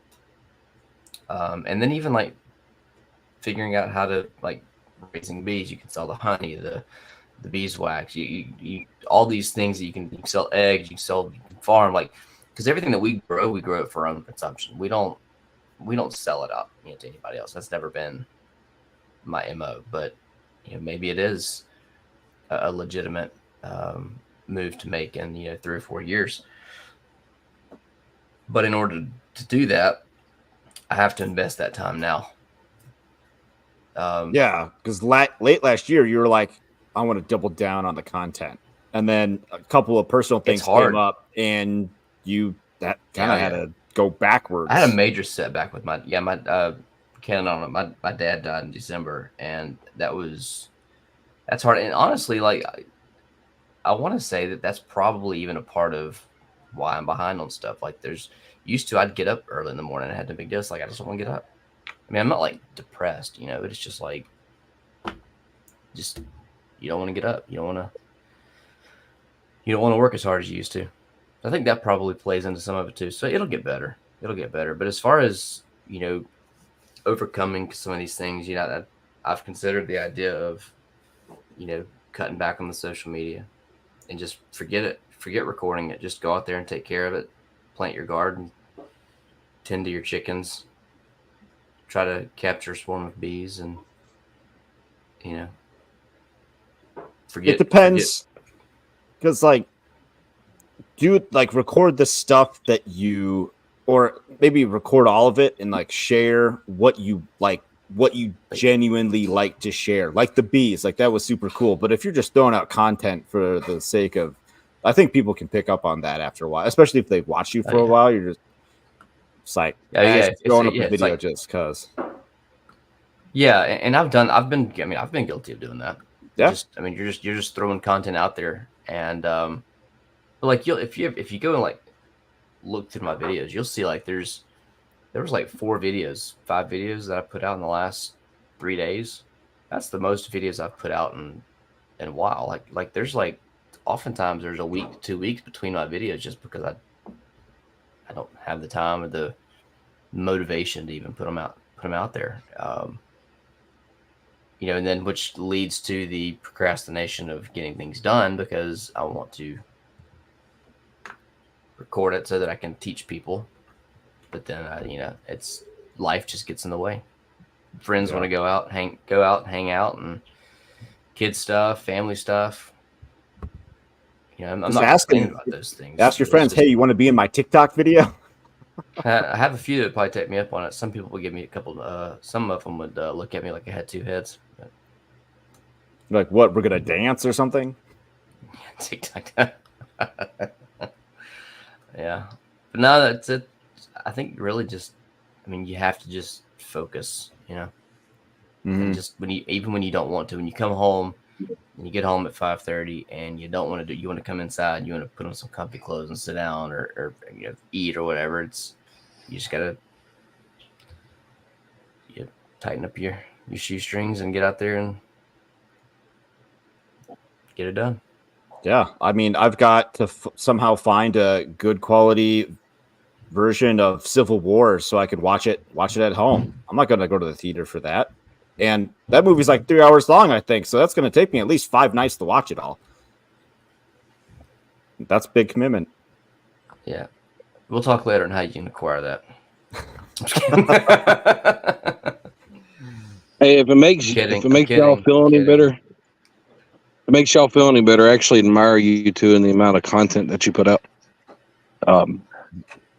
And then even like figuring out how to like raising bees, you can sell the honey, the beeswax, you all these things that you can sell eggs, you can farm, like, because everything that we grow it for our own consumption. We don't sell it out to anybody else. That's never been my MO, but maybe it is a legitimate move to make in 3 or 4 years. But in order to do that, I have to invest that time now. Yeah, because late last year you were like, I want to double down on the content, and then a couple of personal things came up, and that kind of had to go backwards. I had a major setback with my Ken on it. My dad died in December, and that's hard. And honestly, like I want to say that's probably even a part of why I'm behind on stuff. Like I'd get up early in the morning and had no big deal. It's like I just don't want to get up. I mean, I'm not like depressed, but it's just like, you don't want to get up. You don't want to work as hard as you used to. I think that probably plays into some of it too. So it'll get better. But as far as, overcoming some of these things, I've considered the idea of, cutting back on the social media and just forget recording it. Just go out there and take care of it. Plant your garden, tend to your chickens, try to capture a swarm of bees, and forget. It depends, because record the stuff that you, or maybe record all of it and share what you genuinely like to share, like the bees. Like that was super cool. But if you're just throwing out content for the sake of, I think people can pick up on that after a while, especially if they've watched you for a while. You're just throwing up a video just because. Yeah, and I've been guilty of doing that. Yeah. You're just throwing content out there, and but if you go and look through my videos, you'll see there was 5 videos that I put out in the last 3 days. That's the most videos I've put out in a while. There's oftentimes there's a week to 2 weeks between my videos just because I don't have the time or the motivation to even put them out there. And then which leads to the procrastination of getting things done because I want to record it so that I can teach people. But then, it's life just gets in the way. Friends want to go out, hang out, and kid stuff, family stuff. I'm not asking about those things. Ask your friends, hey, you want to be in my TikTok video? I have a few that would probably take me up on it. Some people would give me a couple. Some of them would look at me like I had 2 heads. But... Like what? We're gonna dance or something? TikTok. Yeah, but no, that's it. I think really just, you have to just focus. And just when you don't want to, when you come home and you get home at 5:30 and you don't want to you want to come inside, you want to put on some comfy clothes and sit down or eat or whatever. You just gotta tighten up your shoestrings and get out there and get it done. Yeah, I've got to somehow find a good quality version of Civil War so I could watch it at home. I'm not going to go to the theater for that. And that movie's 3 hours long, I think. So that's going to take me at least 5 nights to watch it all. That's a big commitment. Yeah. We'll talk later on how you can acquire that. Hey, if it makes y'all feel any better, I actually admire you two and the amount of content that you put out.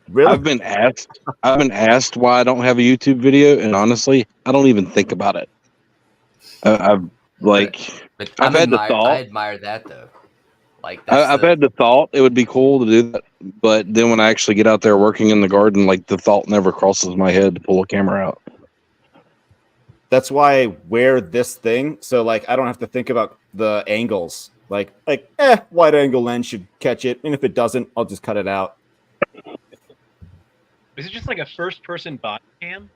Really? I've been asked why I don't have a YouTube video, and honestly, I don't even think about it. I've had the thought. I admire that though. I've had the thought it would be cool to do that, but then when I actually get out there working in the garden, the thought never crosses my head to pull a camera out. That's why I wear this thing, so I don't have to think about the angles. Wide angle lens should catch it, and if it doesn't, I'll just cut it out. Is it just a first-person body cam?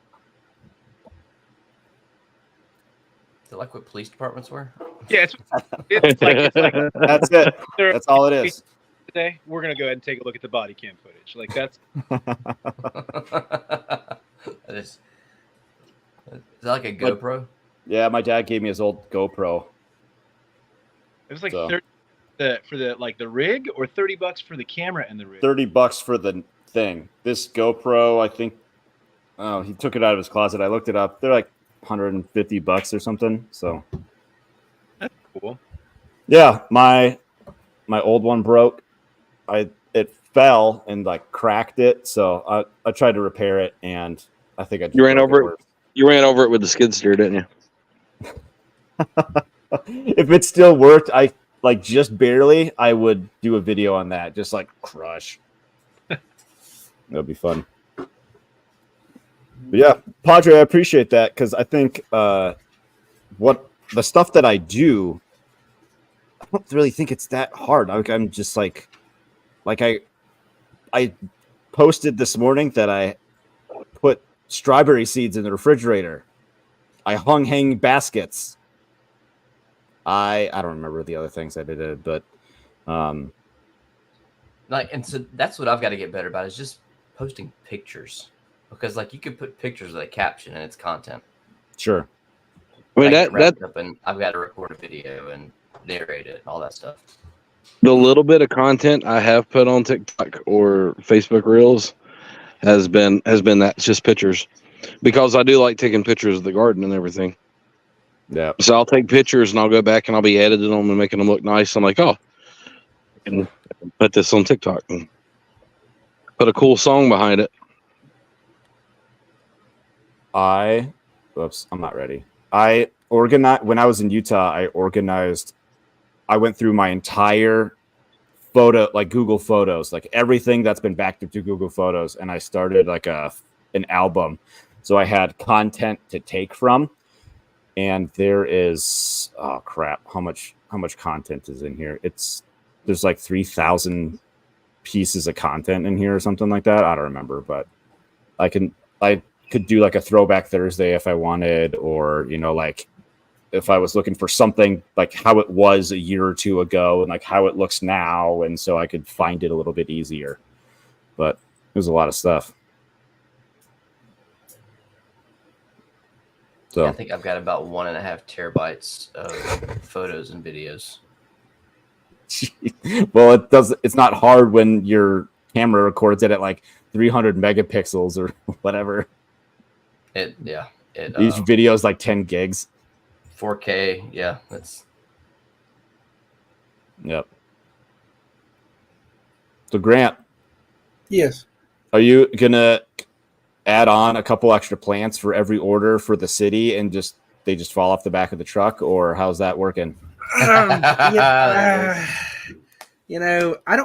Is it like what police departments were? Yeah, it's like that's it. That's all it is. Today, we're gonna go ahead and take a look at the body cam footage. That's. Is that like a GoPro? Yeah, my dad gave me his old GoPro. It was 30 for the rig, or $30 for the camera and the rig. $30 for the thing. This GoPro, I think. Oh, he took it out of his closet. I looked it up. They're $150 or something. So that's cool. Yeah, my old one broke. I it fell and like cracked it. So I tried to repair it, and I think I just You ran broke over it. worse. You ran over it with the skid steer, didn't you? If it still worked, I like just barely, I would do a video on that, just like crush. That'd be fun. But yeah, Padre, I appreciate that because I think what the stuff that I do, I don't really think it's that hard. I'm just like I posted this morning that I put strawberry seeds in the refrigerator. I hung hanging baskets. I don't remember the other things I did, but Like, and so that's what I've got to get better about is just posting pictures, because like you could put pictures with a caption and it's content. sure. I mean, Like, that up and I've got to record a video and narrate it and all that stuff. the little bit of content I have put on TikTok or Facebook Reels has been that it's just pictures, because I do like taking pictures of the garden and everything. Yeah. So I'll take pictures and I'll go back and I'll be editing them and making them look nice. I'm like, oh, I can put this on TikTok and put a cool song behind it. I'm not ready. I organized when I was in Utah. I went through my entire photo, like Google Photos, like everything that's been backed up to Google Photos, and I started like an album. So I had content to take from, and there is how much content is in here? There's like 3,000 pieces of content in here or something like that. I don't remember, but I could do like a throwback Thursday if I wanted, or like if I was looking for something like how it was a year or two ago and like how it looks now, and so I could find it a little bit easier. But there's a lot of stuff. So Yeah, I think I've got about 1.5 terabytes of photos and videos. well, it's not hard when your camera records it at like 300 megapixels or whatever. Each video is like 10 gigs. 4K, yeah, that's. Yep. So Grant, Yes. are you gonna add on a couple extra plants for every order for the city, and they just fall off the back of the truck, or how's that working? I don't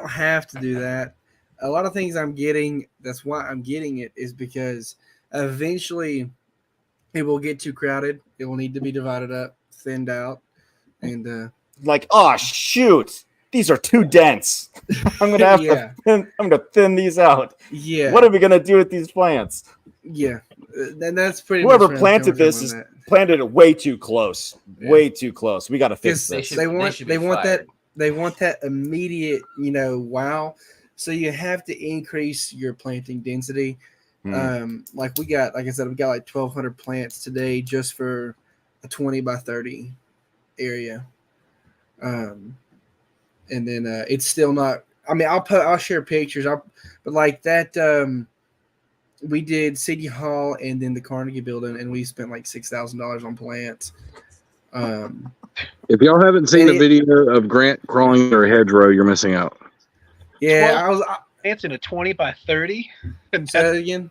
have to do that. A lot of things I'm getting, that's why I'm getting it, is because eventually it will get too crowded. It will need to be divided up, thinned out, and like, oh shoot, these are too dense. I'm gonna have I'm gonna thin these out. Yeah. What are we gonna do with these plants? Yeah. And that's pretty Whoever much planted this is planted it way too close. Yeah. Way too close. We gotta fix this. They want that immediate, wow. So you have to increase your planting density. Like I said, we got like 1,200 plants today just for a 20 by 30 area. And then it's still not. I mean, I'll share pictures. But like that, we did City Hall and then the Carnegie Building, and we spent like $6,000 on plants. If y'all haven't seen the video of Grant crawling through a hedgerow, you're missing out. Yeah, plants in a 20 by 30. And say that again.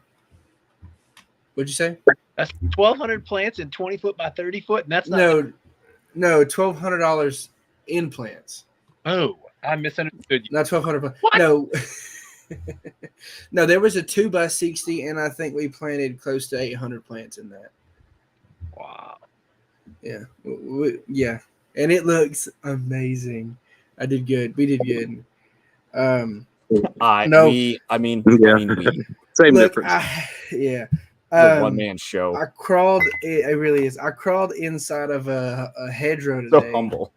What'd you say? That's 1,200 plants in 20 foot by 30 foot, and that's not no $1,200 in plants. Oh, I misunderstood you. Not 1,200. No, no, there was a 2 by 60, and I think we planted close to 800 plants in that. Wow. Yeah, yeah, and it looks amazing. I did good. We did good. Same difference. Yeah. One man show. I crawled. It really is. I crawled inside of a hedgerow today. So humble.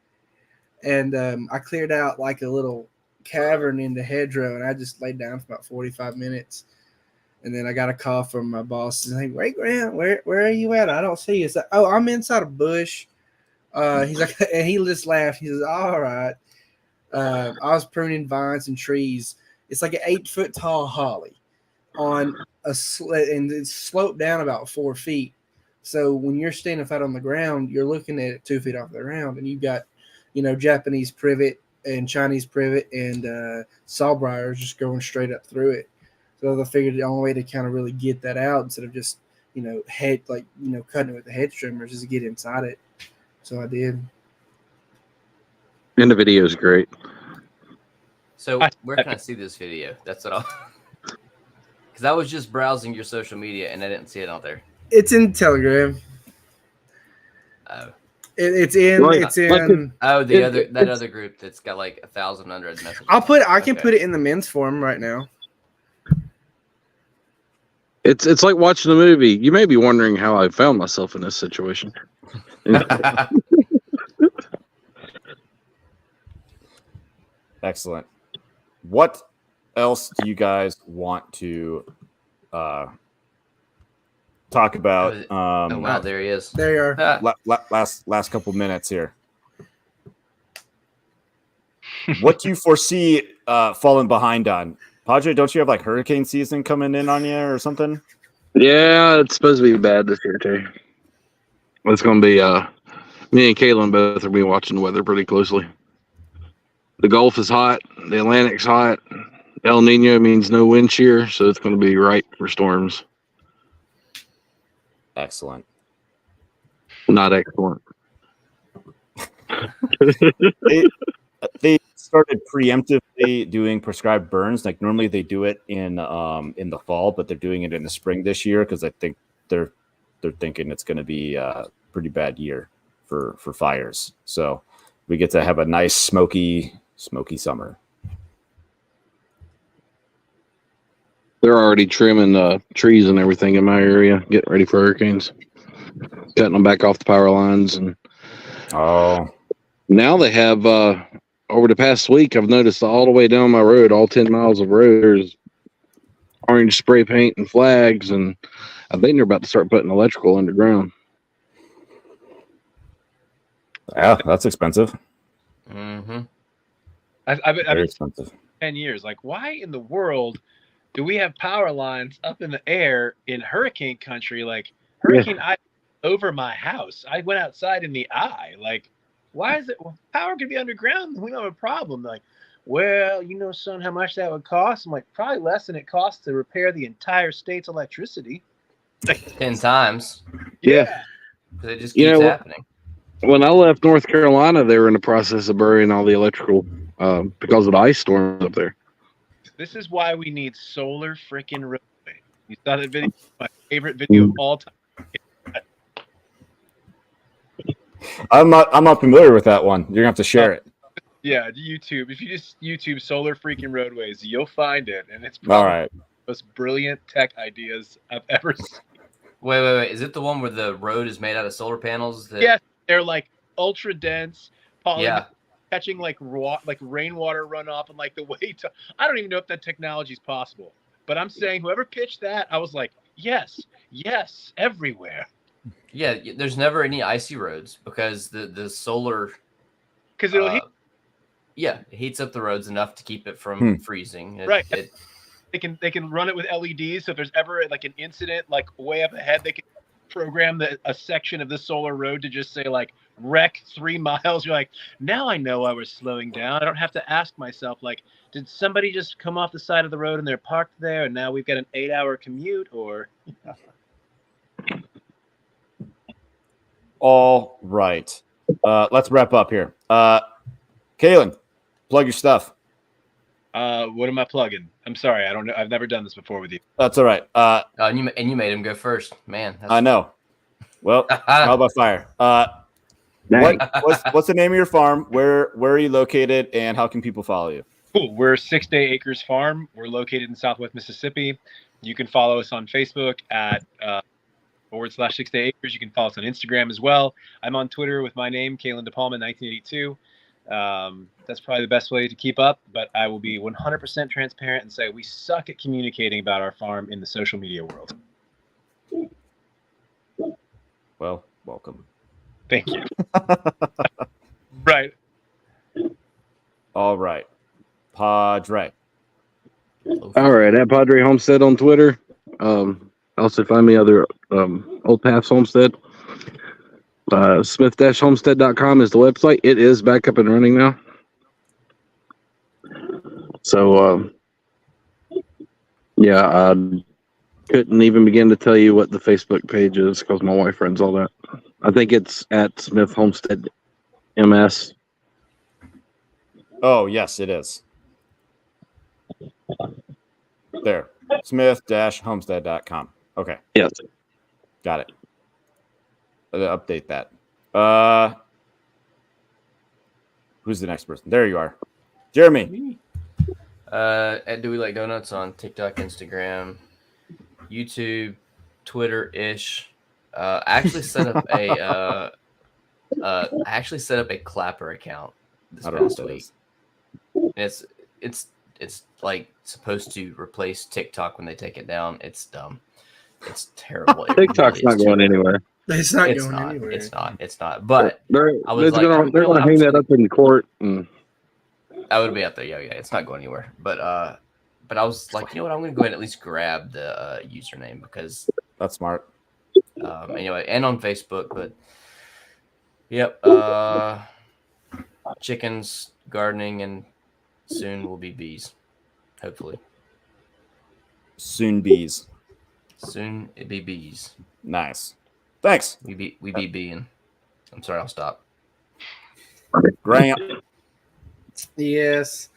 And I cleared out like a little cavern in the hedgerow, and I just laid down for about 45 minutes. And then I got a call from my boss. He's like, "Wait, Grant, where are you at? I don't see you." It's like, "Oh, I'm inside a bush." He's like, and he just laughed. He says, "All right." I was pruning vines and trees. It's like an 8-foot tall holly on a and it's sloped down about 4 feet. So when you're standing flat on the ground, you're looking at it 2 feet off the ground, and you've got, Japanese privet and Chinese privet and sawbriars just going straight up through it. So they figured the only way to kind of really get that out instead of just cutting it with the head trimmers is to get inside it. So I did. And the video is great. So where can I see this video? That's what because I was just browsing your social media and I didn't see it out there. It's in Telegram. Oh. It's in. Oh, that other group that's got like 1,000 unread messages. I can put it in the men's forum right now. It's like watching a movie. You may be wondering how I found myself in this situation. Excellent. What else do you guys want to talk about? Oh wow, there he is. There you are. Last couple minutes here. What do you foresee falling behind on? Padre, don't you have like hurricane season coming in on you or something? Yeah, it's supposed to be bad this year too. It's going to be me and Kaylin both are being watching the weather pretty closely. The Gulf is hot. The Atlantic's hot. El Nino means no wind shear, so it's going to be right for storms. Excellent. Not excellent. They started preemptively doing prescribed burns. Like normally they do it in the fall, but they're doing it in the spring this year because I think they're thinking it's going to be a pretty bad year for fires. So we get to have a nice smoky summer. They're already trimming trees and everything in my area, getting ready for hurricanes, cutting them back off the power lines. And now they have over the past week, I've noticed all the way down my road, all 10 miles of road, there's orange spray paint and flags, and I think they're about to start putting electrical underground. Yeah, that's expensive. Mm-hmm. I've been expensive. 10 years. Like, why in the world do we have power lines up in the air in hurricane country? Like, hurricane eye over my house. I went outside in the eye. Like, why is it? Well, power could be underground. We don't have a problem. Like, well, son, how much that would cost? I'm like, probably less than it costs to repair the entire state's electricity. 10 times. Yeah. Because it just keeps happening. When I left North Carolina, they were in the process of burying all the electrical because of the ice storm up there. This is why we need solar freaking roadway. You saw that video? My favorite video of all time. I'm not familiar with that one. You're gonna have to share it. Yeah, YouTube. If you just YouTube solar freaking roadways, you'll find it, and it's probably all right. the most brilliant tech ideas I've ever seen. Wait. Is it the one where the road is made out of solar panels? Yes, they're like ultra dense, catching like rainwater runoff and like the way to. I don't even know if that technology is possible, but I'm saying whoever pitched that, I was like, yes, everywhere. Yeah, there's never any icy roads because the solar. Because it'll heat. Yeah, it heats up the roads enough to keep it from freezing. Right. They can run it with LEDs. So if there's ever like an incident like way up ahead, they can program a section of the solar road to just say like wreck 3 miles. You're like, now I know I was slowing down. I don't have to ask myself like, did somebody just come off the side of the road and they're parked there and now we've got an 8-hour commute or. All right. Let's wrap up here. Kaylin, plug your stuff. What am I plugging? I'm sorry. I don't know. I've never done this before with you. That's all right. And you made him go first, man. I know. Well, how about fire? What's the name of your farm? Where are you located, and how can people follow you? Cool. We're 6 Day Acres Farm. We're located in Southwest Mississippi. You can follow us on Facebook at /6 Day Acres. You can follow us on Instagram as well. I'm on Twitter with my name, Kaylin DePalma 1982. That's probably the best way to keep up, but I will be 100% transparent and say we suck at communicating about our farm in the social media world. Well, welcome. Thank you. Right. All right. Padre. All right. At Padre Homestead on Twitter. Also find me other Old Paths Homestead. Smith-homestead.com is the website. It is back up and running now. So, yeah, I couldn't even begin to tell you what the Facebook page is because my wife runs all that. I think it's at Smith Homestead MS. Oh, yes, it is. There. Smith-homestead.com. Okay. Yes. Got it. I'll update that. Who's the next person? There you are. Jeremy. At DeweyLikeDonuts on TikTok, Instagram, YouTube, Twitter-ish. I actually set up a Clapper account this I don't know past what that week. is. It's like supposed to replace TikTok when they take it down. It's dumb. It's terrible. It TikTok's really not is going terrible. anywhere. It's not It's going not. anywhere. It's not. But They're I was like, gonna hang that up in court. And I would be out there. Yeah. It's not going anywhere. But I was like, you know what? I'm gonna go ahead and at least grab the username because That's smart. anyway, and on Facebook. But yep, chickens, gardening, and soon will be bees. Hopefully, Soon bees. soon it be bees. Nice. Thanks. We be being. I'm sorry. I'll stop. Grant. Yes.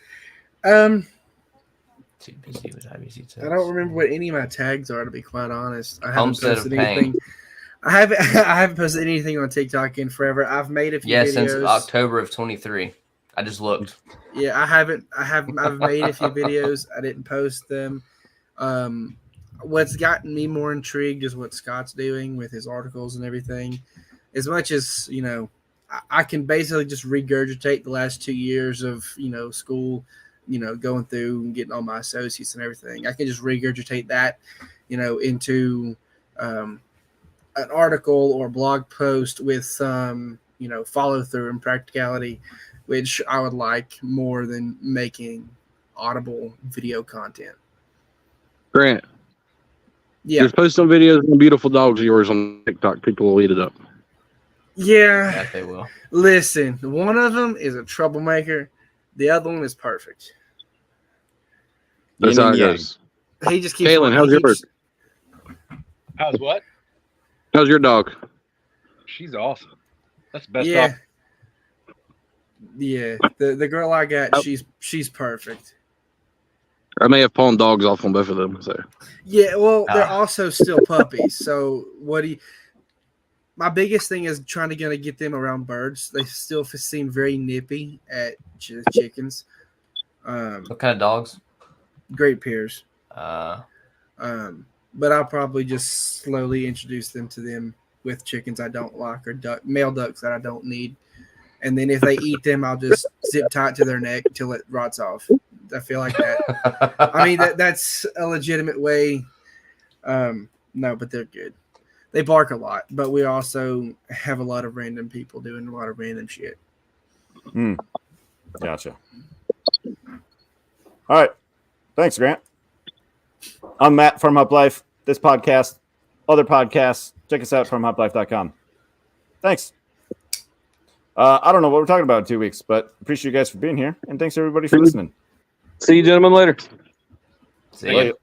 Too busy with IBC. I don't remember what any of my tags are, to be quite honest. I haven't Homestead of posted Pain. anything. I haven't posted anything on TikTok in forever. I've made a few videos. Since October of 23. I just looked. Yeah, I've made a few videos. I didn't post them. What's gotten me more intrigued is what Scott's doing with his articles and everything. As much as, I can basically just regurgitate the last 2 years of, school, going through and getting all my associates and everything. I can just regurgitate that, into an article or blog post with some, follow through and practicality, which I would like more than making audible video content. Grant, Yeah. just post some videos of the beautiful dogs of yours on TikTok. People will eat it up. Yeah. Yeah, they will. Listen, one of them is a troublemaker. The other one is perfect. That's Yin how and it yang. goes. He just keeps. Kaylin, how's yours? How's what? How's your dog? She's awesome. That's the best Yeah. dog. Yeah. The girl I got, Oh. she's perfect. I may have pawned dogs off on both of them. So Yeah, well, they're Ah. also still puppies. So my biggest thing is trying to get them around birds. They still seem very nippy at chickens. What kind of dogs? Great peers. Uh, But I'll probably just slowly introduce them to them with chickens I don't like or male ducks that I don't need. And then if they eat them, I'll just zip tie it to their neck till it rots off. I feel like that. I mean, that's a legitimate way. No, but they're good. They bark a lot, but we also have a lot of random people doing a lot of random shit. Gotcha. All right. Thanks, Grant. I'm Matt from FarmHopLife. This podcast, other podcasts, check us out, FarmHopLife.com. Thanks. I don't know what we're talking about in 2 weeks, but appreciate you guys for being here. And thanks, everybody, for listening. see you gentlemen later. see ya. Later.